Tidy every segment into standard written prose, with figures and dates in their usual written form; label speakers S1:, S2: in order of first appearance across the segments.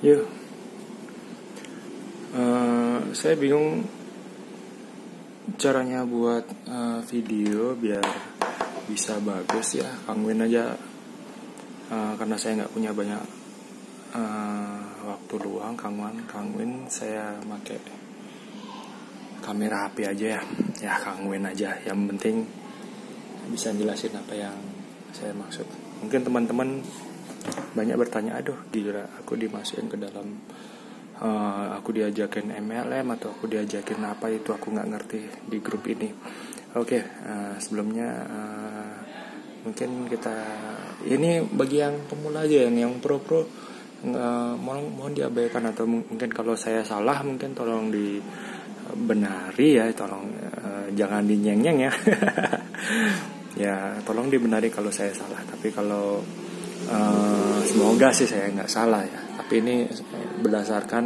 S1: Yuk, saya bingung caranya buat video biar bisa bagus ya. Kangwin aja, karena saya nggak punya banyak waktu luang. Kangwin saya pakai kamera HP aja ya. Ya Kangwin aja. Yang penting bisa jelasin apa yang saya maksud. Mungkin teman-teman banyak bertanya, aduh gila aku dimasukin ke dalam aku diajakin MLM atau aku diajakin apa itu, aku nggak ngerti di grup ini. Oke, sebelumnya mungkin kita ini bagi yang pemula aja, yang pro mohon diabaikan, atau mungkin kalau saya salah mungkin tolong dibenari ya, tolong jangan dinyeng-nyeng ya. Ya tolong dibenari kalau saya salah, tapi kalau semoga sih saya nggak salah ya. Tapi ini berdasarkan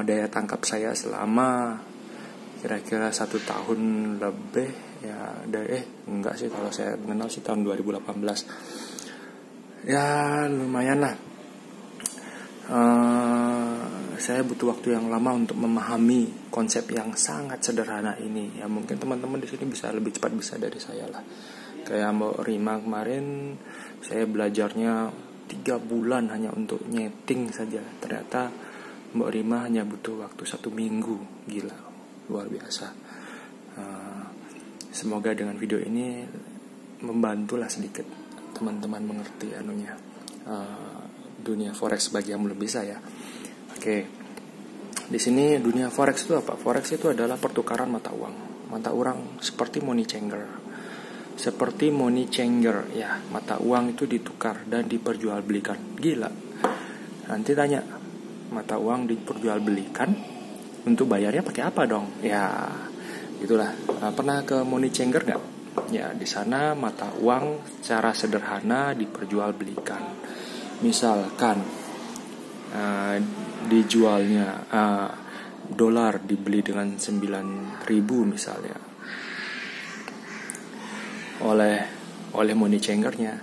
S1: daya tangkap saya selama kira-kira 1 tahun lebih ya. Enggak sih, kalau saya mengenal sih tahun 2018 ya, lumayan lah. Saya butuh waktu yang lama untuk memahami konsep yang sangat sederhana ini. Ya mungkin teman-teman di sini bisa lebih cepat bisa dari saya lah. Kayak Mbak Rima kemarin, saya belajarnya 3 bulan hanya untuk nyeting saja. Ternyata Mbak Rima hanya butuh waktu 1 minggu. Gila, luar biasa. Semoga dengan video ini membantulah sedikit teman-teman mengerti dunia forex bagi yang belum bisa ya. Oke, di sini dunia forex itu apa? Forex itu adalah pertukaran mata uang. Mata uang seperti money changer. Ya, mata uang itu ditukar dan diperjualbelikan. Gila. Nanti tanya, mata uang diperjualbelikan, untuk bayarnya pakai apa dong? Ya, gitulah. Pernah ke money changer nggak? Ya, di sana mata uang secara sederhana diperjualbelikan. Misalkan dijualnya dolar dibeli dengan 9.000 misalnya oleh money changernya.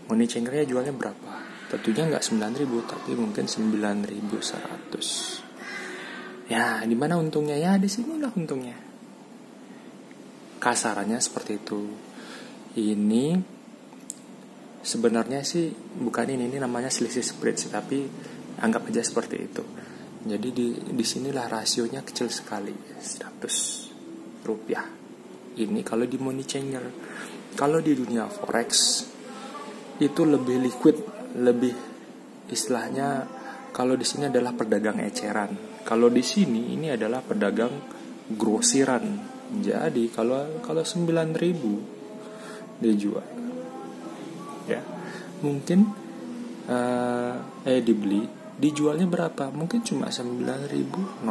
S1: Money changernya jualnya berapa? Tentunya nggak 9.000, tapi mungkin 9.100. Ya, di mana untungnya? Ya, di sinilah untungnya. Kasarannya seperti itu. Ini sebenarnya sih bukan ini namanya selisih spread sih, tapi anggap aja seperti itu. Jadi di sinilah rasionya kecil sekali, 100 rupiah. Ini kalau di money changer. Kalau di dunia forex itu lebih liquid, lebih istilahnya kalau di sini adalah pedagang eceran. Kalau di sini ini adalah pedagang grosiran. Jadi kalau 9.000 dijual, ya mungkin dibeli, dijualnya berapa? Mungkin cuma 9.005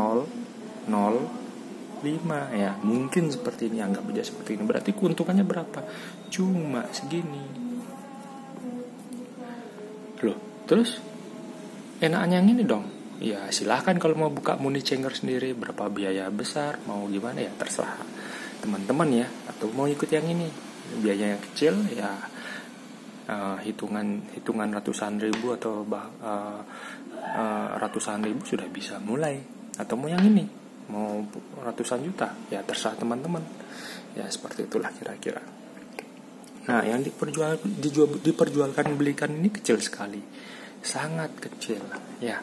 S1: ya, mungkin seperti ini, anggap aja seperti ini. Berarti keuntungannya berapa? Cuma segini. Loh, terus enaknya yang ini dong. Ya silahkan kalau mau buka money changer sendiri, berapa biaya besar, mau gimana ya terserah teman-teman ya. Atau mau ikut yang ini, biayanya kecil ya, hitungan ratusan ribu atau ratusan ribu sudah bisa mulai. Atau mau yang ini, mau ratusan juta, ya terserah teman-teman. Ya seperti itulah kira-kira. Nah, yang diperjualkan belikan ini kecil sekali, sangat kecil ya.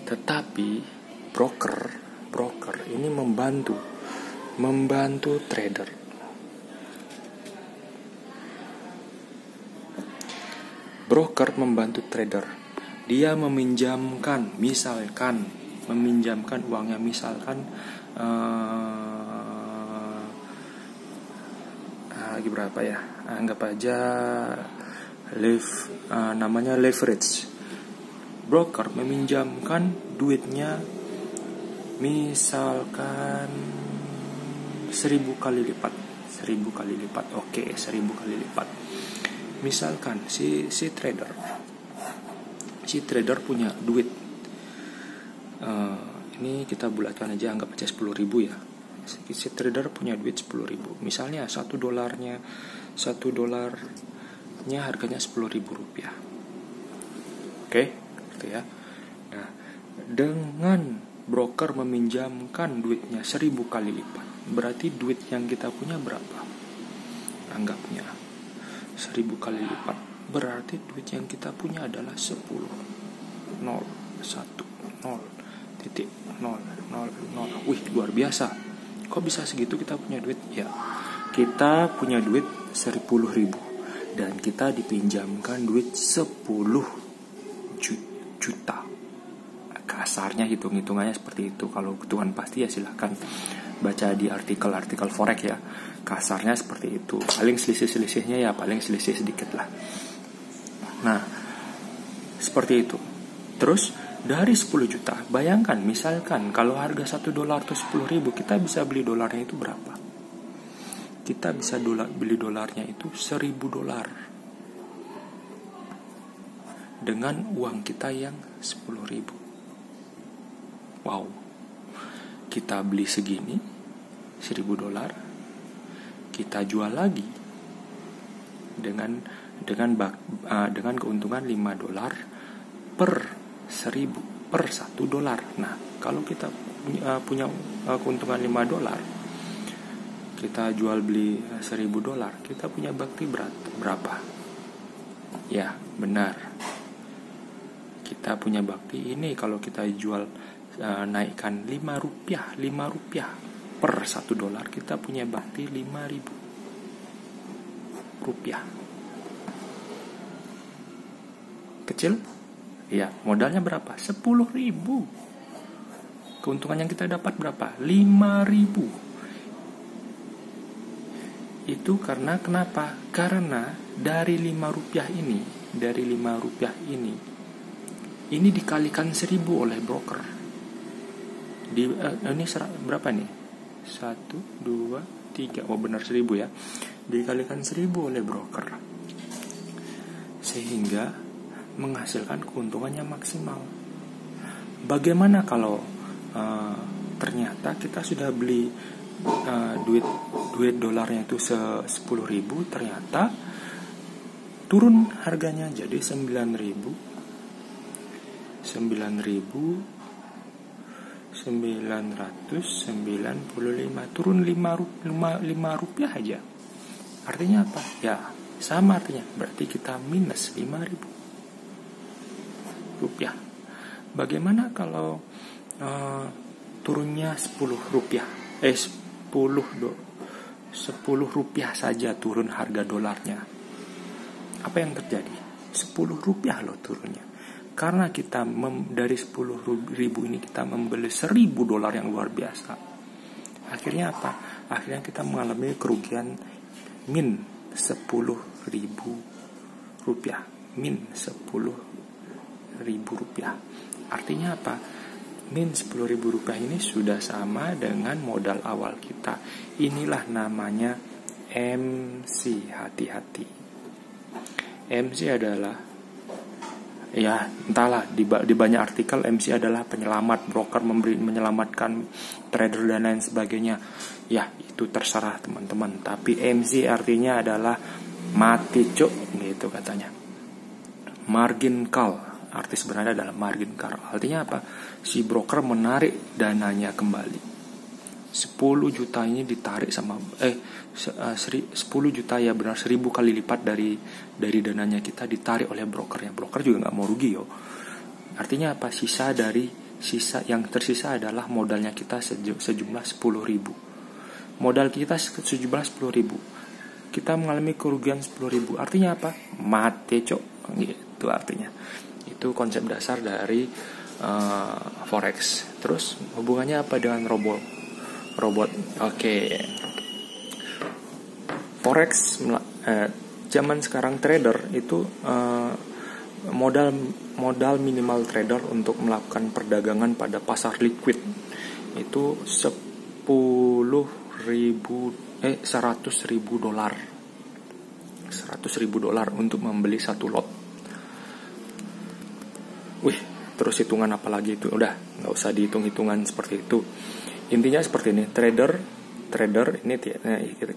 S1: Tetapi broker ini membantu trader. Broker membantu trader. Dia meminjamkan uangnya, misalkan lagi berapa ya? Anggap aja namanya leverage. Broker meminjamkan duitnya misalkan 1.000 kali lipat. Oke, 1.000 kali lipat. Misalkan si trader punya duit, ini kita bulatkan aja, anggap aja 10.000 ya. Si trader punya duit 10.000. Misalnya $1 lotnya harganya Rp10.000. Oke, gitu ya. Nah, dengan broker meminjamkan duitnya 1000 kali lipat, berarti duit yang kita punya berapa? Anggapnya 1000 kali lipat, berarti duit yang kita punya adalah 10 0 1 0.000. Wih, luar biasa. Kok bisa segitu kita punya duit? Ya, kita punya duit 10.000 dan kita dipinjamkan duit 10 juta. Kasarnya hitung-hitungannya seperti itu. Kalau hitungan pasti ya silahkan baca di artikel-artikel forex ya. Kasarnya seperti itu. Paling selisih-selisihnya ya paling selisih sedikit lah. Nah, seperti itu. Terus dari 10 juta, bayangkan misalkan kalau harga $1 itu 10.000, kita bisa beli dolarnya itu berapa? Kita bisa beli dolarnya itu $1.000 dengan uang kita yang 10.000. Wow, kita beli segini $1.000, kita jual lagi dengan keuntungan $5 per 1.000 per $1. Nah, kalau kita punya keuntungan $5, kita jual beli $1.000, kita punya bakti berapa? Ya, benar. Kita punya bakti ini kalau kita jual naikkan $5 per $1, kita punya bakti $5.000. Kecil? Ya, modalnya berapa? 10.000. Keuntungan yang kita dapat berapa? 5.000. Itu karena kenapa? Karena dari $5 ini dikalikan 1.000 oleh broker. Ini berapa nih? 1, 2, 3. Oh benar 1.000 ya. Dikalikan 1.000 oleh broker, sehingga menghasilkan keuntungannya maksimal. Bagaimana kalau ternyata kita sudah beli duit dolarnya itu 10.000, ternyata turun harganya jadi 9.995, turun $5 aja. Artinya apa? Ya, sama artinya. Berarti kita minus $5.000. Bagaimana kalau turunnya $10 saja turun harga dolarnya? Apa yang terjadi? $10 loh turunnya. Karena kita dari 10.000 ini kita membeli $1.000 yang luar biasa. Akhirnya apa? Akhirnya kita mengalami kerugian min $10.000. Min $10.000. Artinya apa? Min $10.000 ini sudah sama dengan modal awal kita. Inilah namanya MC. Hati-hati. MC adalah, ya entahlah, di banyak artikel MC adalah penyelamat, broker menyelamatkan trader dan lain sebagainya. Ya itu terserah teman-teman. Tapi MC artinya adalah mati cuk gitu katanya. Margin call, arti sebenarnya adalah margin call. Artinya apa? Si broker menarik dananya kembali. 10 juta ini ditarik sama 10 juta ya benar 1.000 kali lipat dari dananya kita ditarik oleh brokernya. Broker juga nggak mau rugi yo. Artinya apa? Sisa yang tersisa adalah modalnya kita sejumlah 10.000. Modal kita sejumlah 10.000. Kita mengalami kerugian 10.000. Artinya apa? Mati cok. Gitu artinya. Itu konsep dasar dari forex. Terus hubungannya apa dengan robot? Oke. Forex zaman sekarang trader itu modal minimal trader untuk melakukan perdagangan pada pasar liquid itu $100.000 untuk membeli satu lot. Wih, terus hitungan apa lagi itu? Udah, nggak usah dihitung-hitungan seperti itu. Intinya seperti ini, trader trader, ini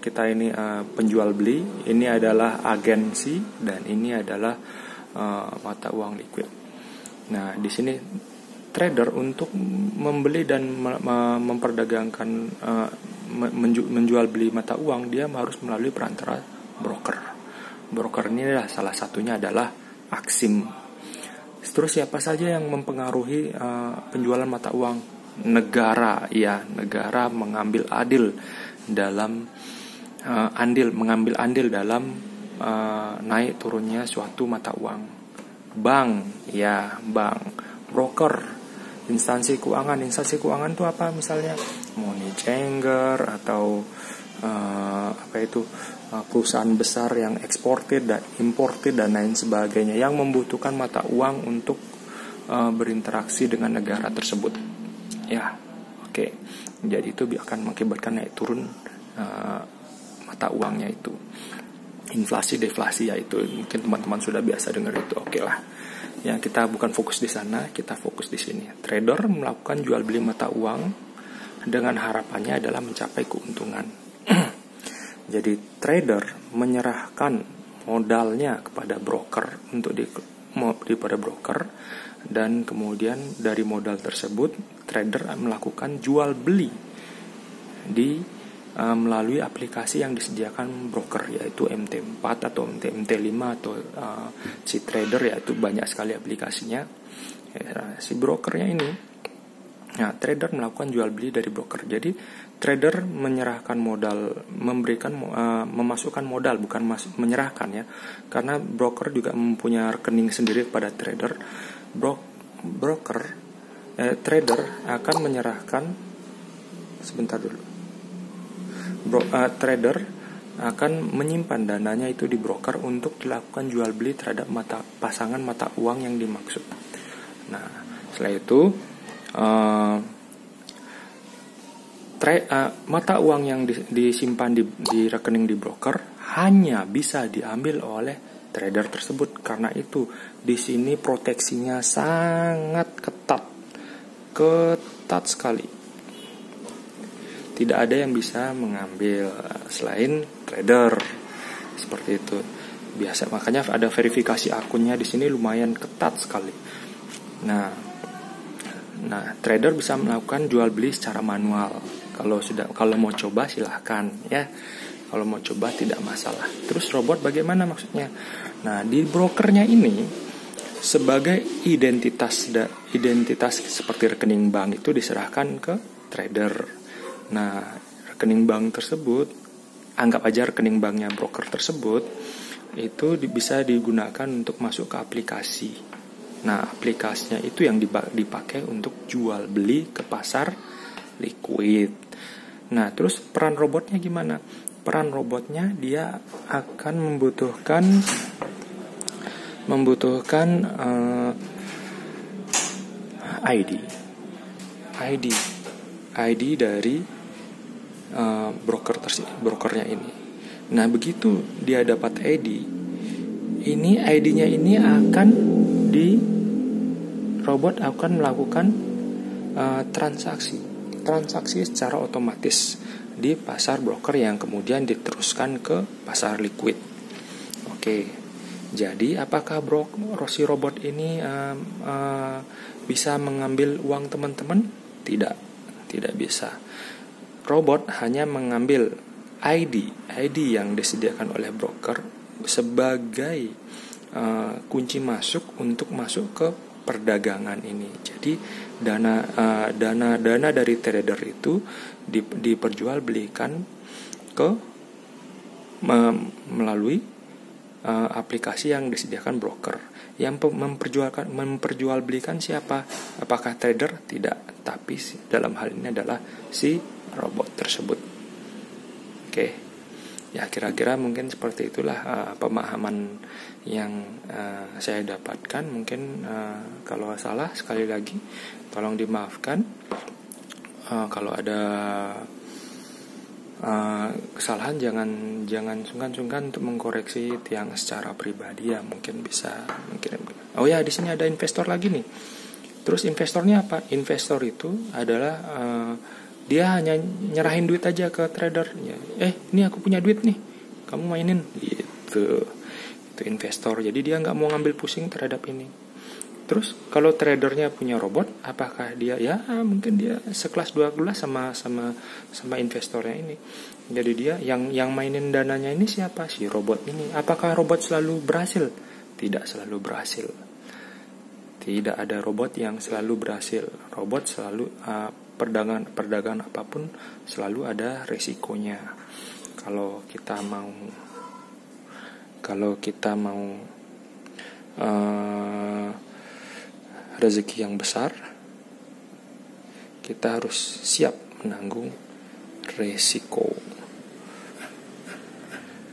S1: kita ini penjual beli, ini adalah agensi, dan ini adalah mata uang liquid. Nah, di sini trader untuk membeli dan memperdagangkan menjual beli mata uang, dia harus melalui perantara broker. Broker ini adalah salah satunya adalah Aksim. Terus siapa saja yang mempengaruhi penjualan mata uang? Negara mengambil andil dalam naik turunnya suatu mata uang. Bank, broker, instansi keuangan itu apa? Misalnya money changer atau perusahaan besar yang eksportir dan importir dan lain sebagainya, yang membutuhkan mata uang untuk berinteraksi dengan negara tersebut. Jadi itu akan mengakibatkan naik turun mata uangnya itu. Inflasi deflasi, yaitu mungkin teman-teman sudah biasa dengar itu. Ya, kita bukan fokus di sana, kita fokus di sini. Trader melakukan jual beli mata uang dengan harapannya adalah mencapai keuntungan. Jadi trader menyerahkan modalnya kepada broker daripada broker, dan kemudian dari modal tersebut trader melakukan jual beli melalui aplikasi yang disediakan broker, yaitu MT4 atau MT5 atau si trader, yaitu banyak sekali aplikasinya. Si brokernya ini, trader melakukan jual beli dari broker. Jadi trader menyerahkan modal, memasukkan modal, bukan menyerahkan ya, karena broker juga mempunyai rekening sendiri kepada trader. Trader akan menyerahkan trader akan menyimpan dananya itu di broker untuk dilakukan jual beli terhadap pasangan mata uang yang dimaksud. Nah, setelah itu mata uang yang disimpan di rekening di broker hanya bisa diambil oleh trader tersebut. Karena itu di sini proteksinya sangat ketat sekali. Tidak ada yang bisa mengambil selain trader, seperti itu. Biasa, makanya ada verifikasi akunnya di sini lumayan ketat sekali. Nah, trader bisa melakukan jual beli secara manual. Kalau mau coba silahkan ya. Kalau mau coba tidak masalah. Terus robot bagaimana maksudnya? Nah, di brokernya ini sebagai identitas seperti rekening bank itu diserahkan ke trader. Nah, rekening bank tersebut, anggap aja rekening banknya broker tersebut, itu bisa digunakan untuk masuk ke aplikasi. Nah, aplikasinya itu yang dipakai untuk jual beli ke pasar liquid. Nah, terus peran robotnya gimana? Peran robotnya dia akan membutuhkan ID dari brokernya ini. Nah, begitu dia dapat ID-nya ini akan robot akan melakukan transaksi secara otomatis di pasar broker yang kemudian diteruskan ke pasar liquid. Jadi apakah si robot ini bisa mengambil uang teman-teman? Tidak bisa. Robot hanya mengambil ID yang disediakan oleh broker sebagai kunci masuk untuk masuk ke perdagangan ini. Jadi dana dari trader itu diperjualbelikan melalui aplikasi yang disediakan broker. Yang memperjualbelikan siapa? Apakah trader? Tidak, tapi dalam hal ini adalah si robot tersebut. Ya, kira-kira mungkin seperti itulah pemahaman yang saya dapatkan. Mungkin kalau salah, sekali lagi tolong dimaafkan. Kalau ada kesalahan jangan sungkan-sungkan untuk mengkoreksi yang secara pribadi ya, mungkin bisa. Oh ya, di sini ada investor lagi nih. Terus investornya apa? Investor itu adalah Dia hanya nyerahin duit aja ke trader. Ini aku punya duit nih, kamu mainin gitu. Itu investor. Jadi dia nggak mau ngambil pusing terhadap ini. Terus kalau tradernya punya robot, apakah dia mungkin dia sekelas 2 kelas sama investornya ini. Jadi dia yang mainin dananya ini siapa? Si robot ini. Apakah robot selalu berhasil? Tidak selalu berhasil. Tidak ada robot yang selalu berhasil. Robot selalu perdagangan apapun selalu ada resikonya. Kalau kita mau rezeki yang besar, kita harus siap menanggung resiko.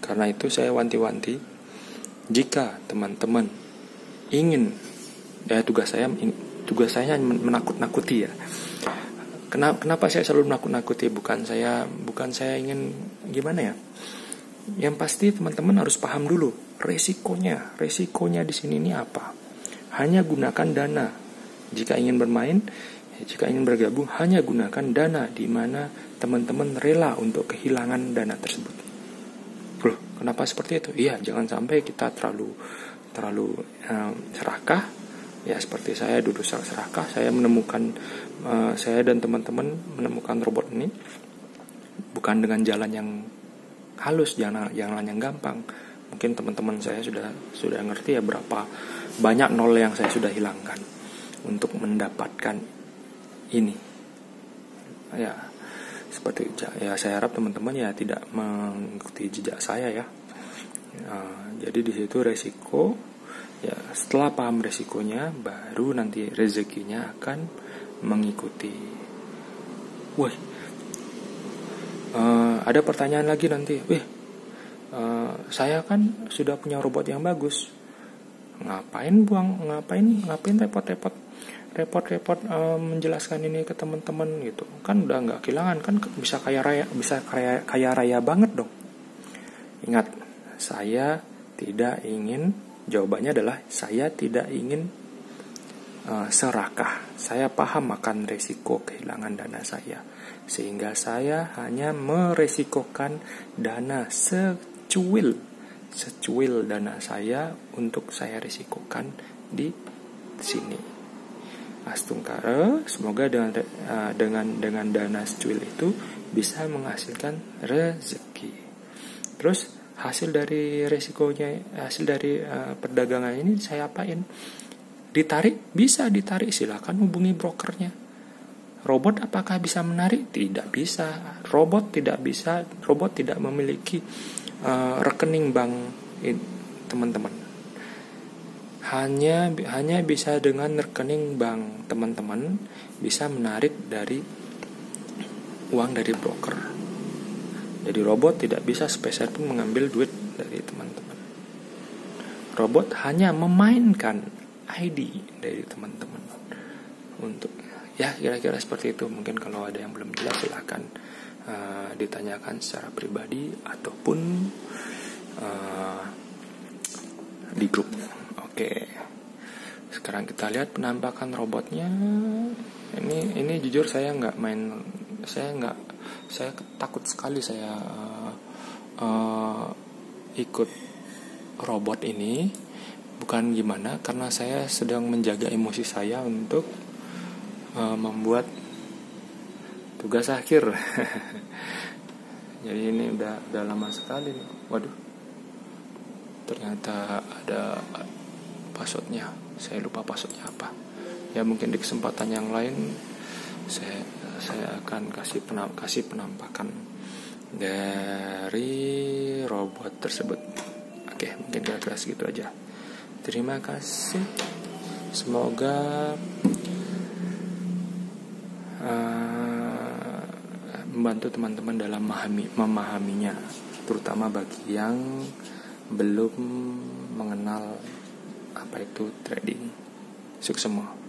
S1: Karena itu saya wanti-wanti, jika teman-teman ingin, tugas saya menakut-nakuti ya. Kenapa saya selalu menakut-nakuti? Bukan saya ingin gimana ya? Yang pasti teman-teman harus paham dulu resikonya. Resikonya di sini ini apa? Hanya gunakan dana. Jika ingin bermain, jika ingin bergabung, hanya gunakan dana di mana teman-teman rela untuk kehilangan dana tersebut. Loh, kenapa seperti itu? Iya, jangan sampai kita terlalu serakah. Ya, seperti saya dulu serakah. Saya dan teman-teman menemukan robot ini bukan dengan jalan yang halus, jalan yang gampang. Mungkin teman-teman saya sudah ngerti ya berapa banyak nol yang saya sudah hilangkan untuk mendapatkan ini. Ya, seperti ya, saya harap teman-teman ya tidak mengikuti jejak saya ya. Jadi di situ resiko. Ya, setelah paham resikonya, baru nanti rezekinya akan mengikuti. Wah, ada pertanyaan lagi nanti. Saya kan sudah punya robot yang bagus. Ngapain repot-repot menjelaskan ini ke teman-teman gitu. Kan udah nggak kehilangan, kan bisa kaya raya banget dong. Ingat, saya tidak ingin. Jawabannya adalah saya tidak ingin serakah. Saya paham akan resiko kehilangan dana saya, sehingga saya hanya meresikokan dana secuil dana saya untuk saya resikokan di sini. Astungkara, semoga dengan dana secuil itu bisa menghasilkan rezeki. Terus hasil dari resikonya, hasil dari perdagangan ini saya apain? Ditarik? Bisa ditarik, silakan hubungi brokernya. Robot apakah bisa menarik? Tidak bisa. Robot tidak memiliki rekening bank, teman-teman. Hanya bisa dengan rekening bank teman-teman bisa menarik dari uang dari broker. Jadi robot tidak bisa spesial pun mengambil duit dari teman-teman. Robot hanya memainkan ID dari teman-teman. Untuk ya kira-kira seperti itu. Mungkin kalau ada yang belum jelas silakan ditanyakan secara pribadi ataupun di grup. Oke. Sekarang kita lihat penampakan robotnya. Ini jujur saya takut sekali saya ikut robot ini. Bukan gimana, karena saya sedang menjaga emosi saya untuk membuat tugas akhir. Jadi ini udah lama sekali nih. Waduh, ternyata ada passwordnya. Saya lupa passwordnya apa. Ya mungkin di kesempatan yang lain saya akan kasih penampakan dari robot tersebut. Oke, mungkin kira-kira segitu aja. Terima kasih. Semoga membantu teman-teman dalam memahaminya, terutama bagi yang belum mengenal apa itu trading. Sukses semua.